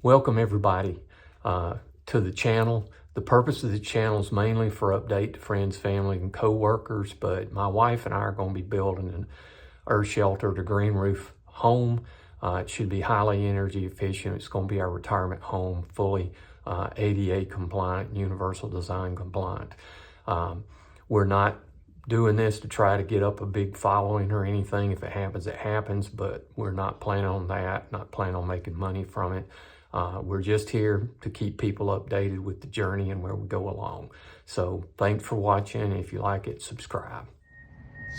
Welcome everybody to the channel. The purpose of the channel is mainly for update to friends, family, and co-workers, but my wife and I are going to be building an earth sheltered or green roof home. It should be highly energy efficient. It's going to be our retirement home, fully ADA compliant, universal design compliant. We're not doing this to try to get up a big following or anything. If it happens, it happens, but we're not planning on that, not planning on making money from it. We're just here to keep people updated with the journey and where we go along. So thanks for watching. If you like it, subscribe.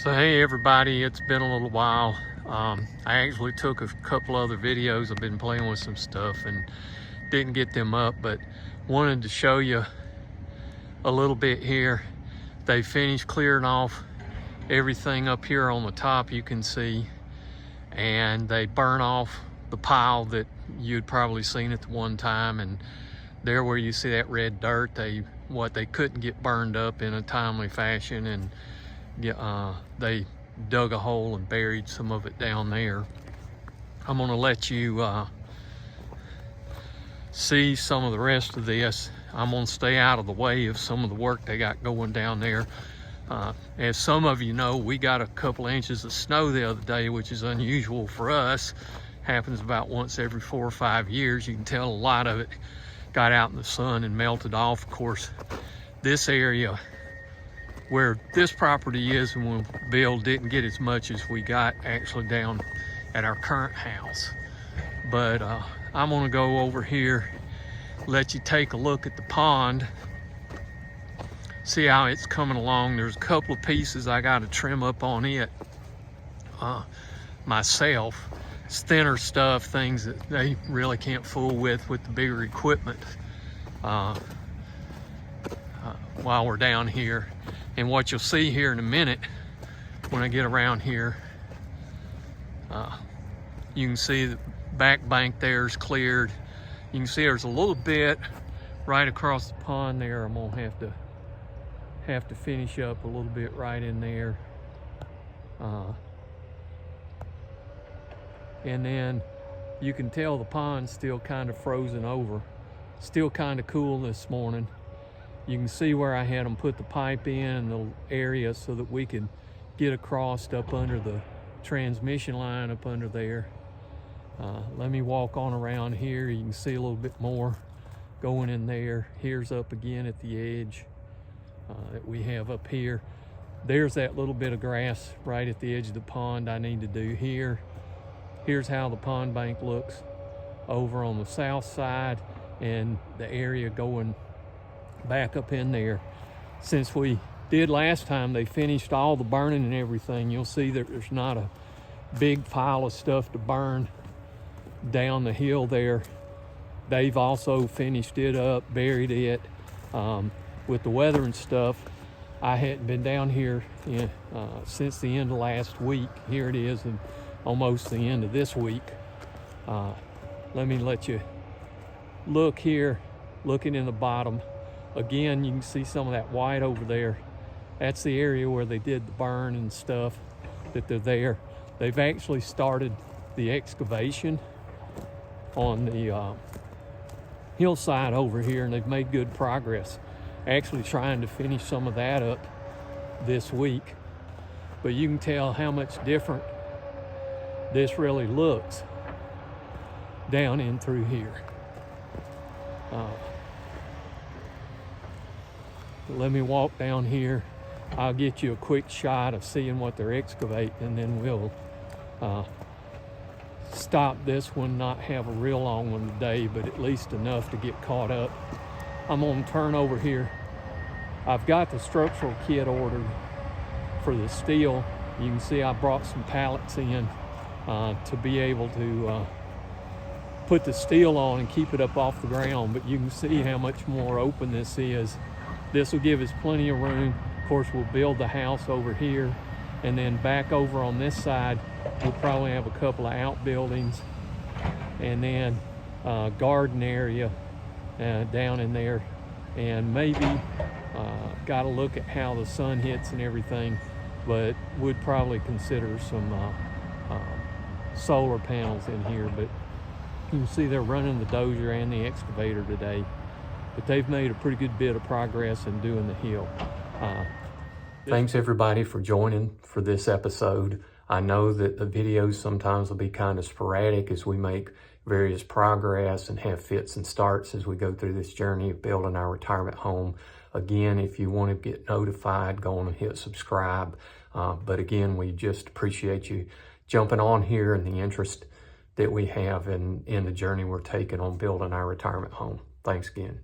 So hey everybody, it's been a little while. I actually took a couple other videos. I've been playing with some stuff and didn't get them up, but wanted to show you a little bit here. They finished clearing off everything up here on the top, you can see, and they burn off the pile that you'd probably seen at the one time, and there where you see that red dirt, they couldn't get burned up in a timely fashion, and they dug a hole and buried some of it down there. I'm going to let you see some of the rest of this. I'm going to stay out of the way of some of the work they got going down there. As some of you know, we got a couple inches of snow the other day, which is unusual for us. Happens about once every 4 or 5 years. You can tell a lot of it got out in the sun and melted off. Of course, this area where this property is and when Bill didn't get as much as we got actually down at our current house. But I'm gonna go over here, let you take a look at the pond, see how it's coming along. There's a couple of pieces I got to trim up on it myself. It's thinner stuff, things that they really can't fool with the bigger equipment while we're down here. And what you'll see here in a minute when I get around here, you can see the back bank there is cleared. You can see there's a little bit right across the pond there. I'm gonna have to finish up a little bit right in there. And then you can tell the pond's still kind of frozen over. Still kind of cool this morning. You can see where I had them put the pipe in the area so that we could get across up under the transmission line up under there. Let me walk on around here. You can see a little bit more going in there. Here's up again at the edge that we have up here. There's that little bit of grass right at the edge of the pond I need to do here. Here's how the pond bank looks over on the south side, and the area going back up in there. Since we did last time, they finished all the burning and everything. You'll see that there's not a big pile of stuff to burn down the hill there. They've also finished it up, buried it. With the weather and stuff, I hadn't been down here since the end of last week. Here it is, and almost the end of this week. Let me let you look here, looking in the bottom. Again, you can see some of that white over there. That's the area where they did the burn and stuff that they're there. They've actually started the excavation on the hillside over here, and they've made good progress. Actually trying to finish some of that up this week. But you can tell how much different this really looks down in through here. Let me walk down here. I'll get you a quick shot of seeing what they're excavating, and then we'll stop this one, not have a real long one today, but at least enough to get caught up. I'm gonna turn over here. I've got the structural kit ordered for the steel. You can see I brought some pallets in to be able to put the steel on and keep it up off the ground, but you can see how much more open this is. This will give us plenty of room. Of course, we'll build the house over here, and then back over on this side, we'll probably have a couple of outbuildings, and then garden area down in there, and maybe got to look at how the sun hits and everything, but would probably consider some solar panels in here. But You can see they're running the dozer and the excavator today, but they've made a pretty good bit of progress in doing the hill. Thanks everybody for joining for this episode. I know that the videos sometimes will be kind of sporadic as we make various progress and have fits and starts as we go through this journey of building our retirement home. Again, if you want to get notified, go on and hit subscribe. But again, we just appreciate you jumping on here and the interest that we have in the journey we're taking on building our retirement home. Thanks again.